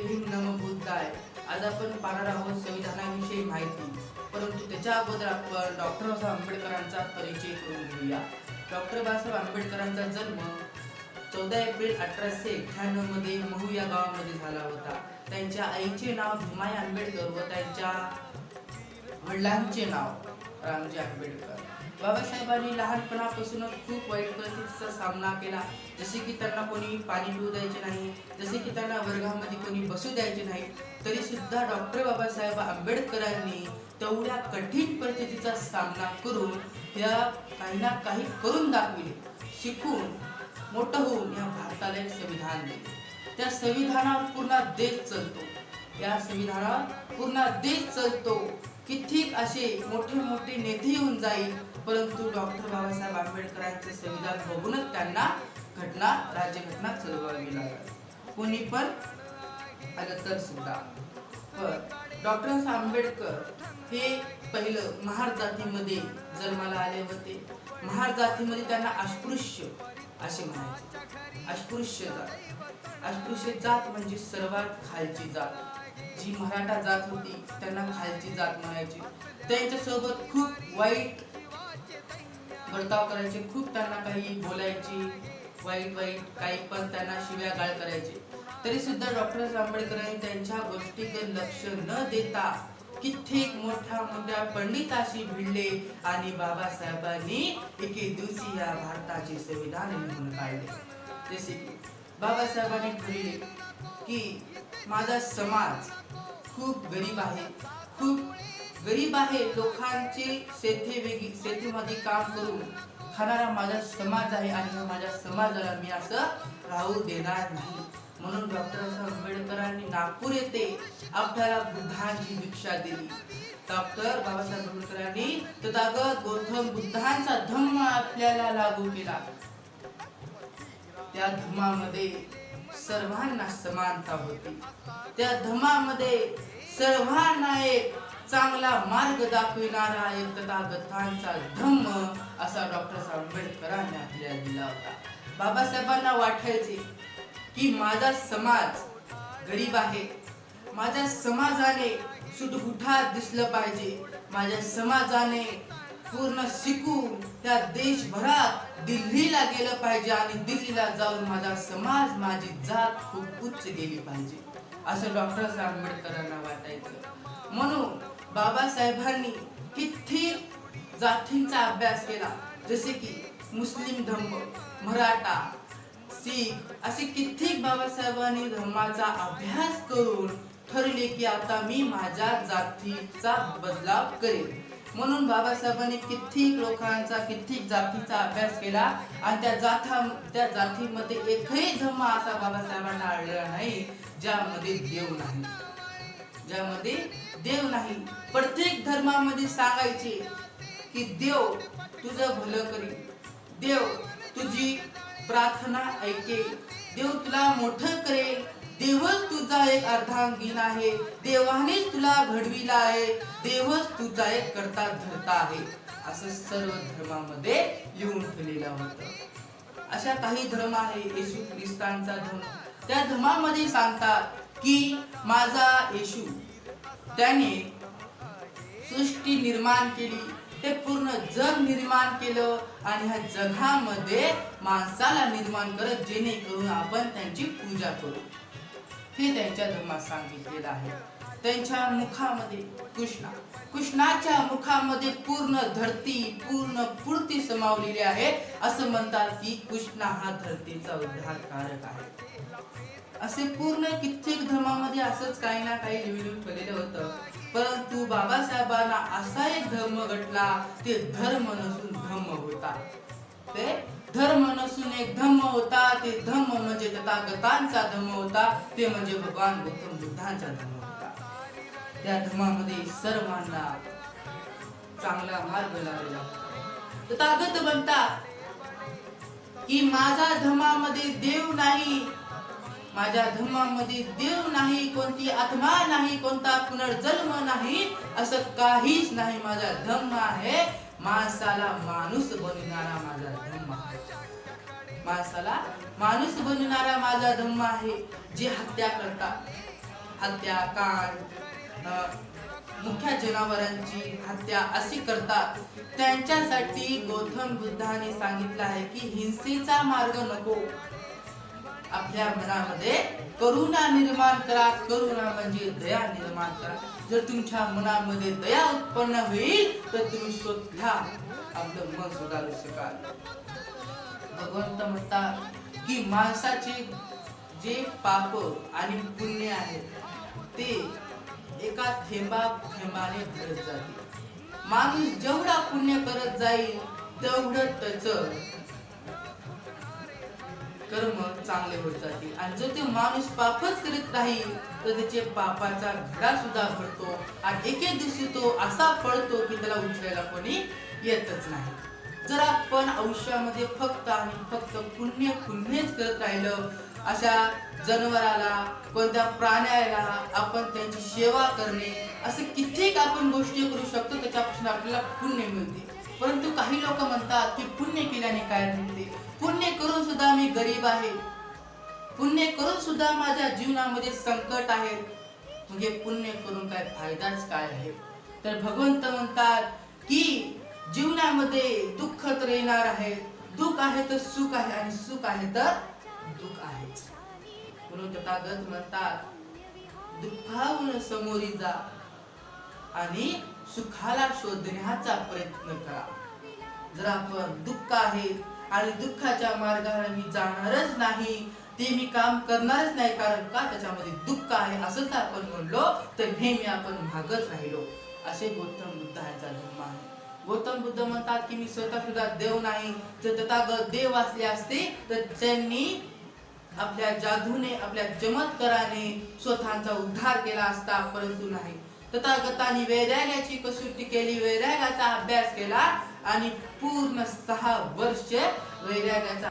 भीम नमो बुद्धाय. आज आपण पाहणार आहोत संविधानाविषयी माहिती. परंतु त्याच्या अगोदर आपण डॉक्टर बाबासाहेब आंबेडकरांचा परिचय करून घेऊया. डॉक्टर बाबासाहेब आंबेडकरांचा जन्म 14 एप्रिल 1891 मध्ये महू या गावामध्ये झाला होता. त्यांच्या आईचे नाव भीमाई आंबेडकर व त्यांच्या वडिलांचे नाव रामजी आंबेडकर. बाबासाहेबांनी लहानपणापासूनच खूप वाईट परिस्थितीचा सामना केला. जसे की त्यांना कोणी पाणी पिऊ द्यायचे नाही, जसे की त्यांना वर्गामध्ये कोणी बसू द्यायचे नाही, तरी सुद्धा डॉक्टर बाबासाहेब आंबेडकरांनी तेवढ्या कठीण परिस्थितीचा सामना करून त्या काही ना काही करून दाखविले. शिकून मोठं होऊन या भारताला एक संविधान दिले. त्या संविधानावर पूर्ण देश चालतो. या संविधानावर पूर्ण देश चालतो. कित्येक असे मोठे मोठे नेते येऊन जाईल, परंतु डॉक्टर बाबासाहेब आंबेडकरांचे संविधान बघूनच त्यांना राज्यघटना चालवावी लागली. कोणी पण आलं तर सुद्धा. पण डॉक्टर आंबेडकर हे पहिलं महार जातीमध्ये जन्माला आले होते. महार जातीमध्ये त्यांना अस्पृश्य असे म्हणायचे. अस्पृश्य जात म्हणजे सर्वात खालची जात. जी मराठा जात होती त्यांना खालची जात म्हणायची. त्यांच्यासोबत खूप वाईट वर्ताव करायचे, खूप त्यांना काही बोलायचे, वाईट काही पण त्यांना शिव्या गाळ करायचे. तरी सुद्धा डॉक्टर आंबेडकरांनी त्यांच्या गोष्टीकडे लक्ष न देता कित्येक मोठ्या पंडिताशी भिडले आणि बाबासाहेबांनी एके दिवशी या भारताचे संविधान लिहून काढले. जसे की बाबासाहेबांनी ठरवले की माझा समाज खूप गरीब आहे, लोकांचे शेतीमध्ये काम करून खाणारा माझा समाज आहे आणि माझ्या समाजाला मी असं राहू देणार नाही. म्हणून डॉक्टर आंबेडकरांनी नागपूर येथे आपल्याला बुद्धांची दीक्षा दिली. डॉक्टर बाबासाहेब आंबेडकरांनी तथागत गौतम बुद्धांचा धम्म आपल्याला लागू केला. त्या धम्मामध्ये सर्वांना समानता होती. त्या धम्मामध्ये सर्वांना एक चांगला मार्ग दाखविणारा एक तथागतांचा धम्म असा डॉक्टर आंबेडकरांनी आपल्याला दिला होता. बाबासाहेबांना वाटायचे की माझा समाज गरीब आहे, माझ्या समाजाने सुटगुठात दिसलं पाहिजे, माझ्या समाजाने पूर्ण शिकून त्या देशभरात दिल्लीला गेलं पाहिजे आणि दिल्लीला जाऊन माझा समाज, माझी जात खूप उच्च गेली पाहिजे असं डॉक्टर आंबेडकरांना वाटायचं. म्हणून बाबासाहेबांनी कित्येक जातींचा अभ्यास केला. जसे की मुस्लिम धर्म, मराठा, शीख असे कित्येक बाबासाहेबांनी धर्माचा अभ्यास करून ठरले की आता मी माझ्या जातीचा बदलाव करेल. म्हणून बाबासाहेबांनी कित्येक जातीचा अभ्यास केला आणि त्या जातीमध्ये एकही धर्म असा बाबासाहेबांना आढळला नाही ज्यामध्ये देव नाही. प्रत्येक धर्मामध्ये सांगायचे की देव तुझं भलं करेल, देव तुझी प्रार्थना ऐकेल, देव तुला मोठं करेल, देवच तुझा एक अर्धांगीण आहे, देवानेच तुला घडविला आहे, देवच तुझा एक करता धरता आहे असं सर्व धर्मामध्ये लिहून ठेवलेलं होतं. अशा काही धर्म आहे, येशू ख्रिस्तांचा धर्म. त्या धर्मामध्ये सांगतात की माझा येशू त्याने सृष्टी निर्माण केली, ते पूर्ण जग निर्माण केलं आणि ह्या जगामध्ये माणसाला निर्माण करत जेणेकरून आपण त्यांची पूजा करू. हे त्यांच्या धर्मात सांगितलेलं आहे. त्यांच्या मुखामध्ये कृष्णाच्या मुखामध्ये पूर्ण धरती, पूर्ण पूर्ती समावलेली आहे. असं म्हणतात की कृष्ण हा धरतीचा उद्धारकारक आहे. असे पूर्ण कित्येक धर्मामध्ये असंच काही ना काही लिहून ठेवलेलं होतं. परंतु बाबासाहेबांना असा एक धर्म घडला, ते धर्म नसून धम्म होता. ते धर्म नसून एक धम्म होता. ते धम्म म्हणजे तथागतांचा धम्म होता. ते म्हणजे भगवान गौतम बुद्धांचा धम्म होता. त्या धर्मामध्ये सर्वांना चांगला मार्ग लागला. तथागत म्हणतात की माझ्या धर्मामध्ये देव नाही, माझ्या धर्मामध्ये देव नाही, कोणती आत्मा नाही, कोणता पुनर्जन्म नाही, असं काहीच नाही. माझा धर्म आहे माणसाला माणूस बनवणारा माझा धर्म आहे. माणसाला माणूस बनवणारा माझा धर्म आहे. जे हत्या करतात, हत्या, मुख्य जनावरांची हत्या अशी करतात, त्यांच्यासाठी गौतम बुद्धाने सांगितलं आहे की हिंसेचा मार्ग नको. आपल्या मनामध्ये करुणा निर्माण करा. करुणा म्हणजे दया निर्माण करा. जर तुमच्या मनामध्ये दया उत्पन्न होईल तर तुम्ही स्वतः आपलं मन सुधारू शकाल. भगवंत म्हणतात की माणसाचे जे पाप आणि पुण्य आहेत ते एका थेंबाने भरत जाते. माणूस जेवढा पुण्य करत जाईल तेवढं त्याचं कर्म चांगले होत जातील, आणि जर ते माणूस पापच करीत राहील तर त्याचे पापाचा घडा सुद्धा भरतो आणि एके दिवशी तो असा पडतो की त्याला उचलायला कोणी येतच नाही. जर आपण आयुष्यामध्ये फक्त आणि फक्त पुण्यच करत राहिलं, अशा जनावराला, कोणत्या प्राण्याला आपण त्यांची सेवा करणे, असे कित्येक आपण गोष्टी करू शकतो, त्याच्यापासून आपल्याला पुण्य मिळते. परंतु काही लोक म्हणतात की पुण्य केल्याने काय मिळते? पुण्य करून सुद्धा मी गरीब आहे, पुण्य करून सुद्धा माझ्या जीवनामध्ये संकट आहे, म्हणजे पुण्य करून काय फायदाच काय आहे? तर भगवंत म्हणतात की जीवनामध्ये दुःख तर येणार आहे, दुःख आहे तर सुख आहे, आणि सुख आहे तर दुःख आहे. म्हणून तथागत म्हणतात दुःखाहून समोरी जा आणि सुखाला शोधण्याचा प्रयत्न करा. जर आपण दुःख आहे आणि दुःखाच्या मार्गाने मी जाणारच नाही, ते मी काम करणारच नाही, कारण का त्याच्यामध्ये दुःख आहे असंच आपण म्हणलो तर नेहमी आपण मागच राहिलो. असे गौतम बुद्ध यांचा धर्म आहे. गौतम बुद्ध म्हणतात की मी स्वतः सुद्धा देव नाही. जर तथागत देव असले असते तर त्यांनी आपल्या जादूने, आपल्या चमत्काराने स्वतःचा उद्धार केला असता, परंतु नाही. तथागतांनी वैराग्याची कसोटी केली, वैराग्याचा अभ्यास केला आणि पूर्ण 6 वर्ष वैराग्याचा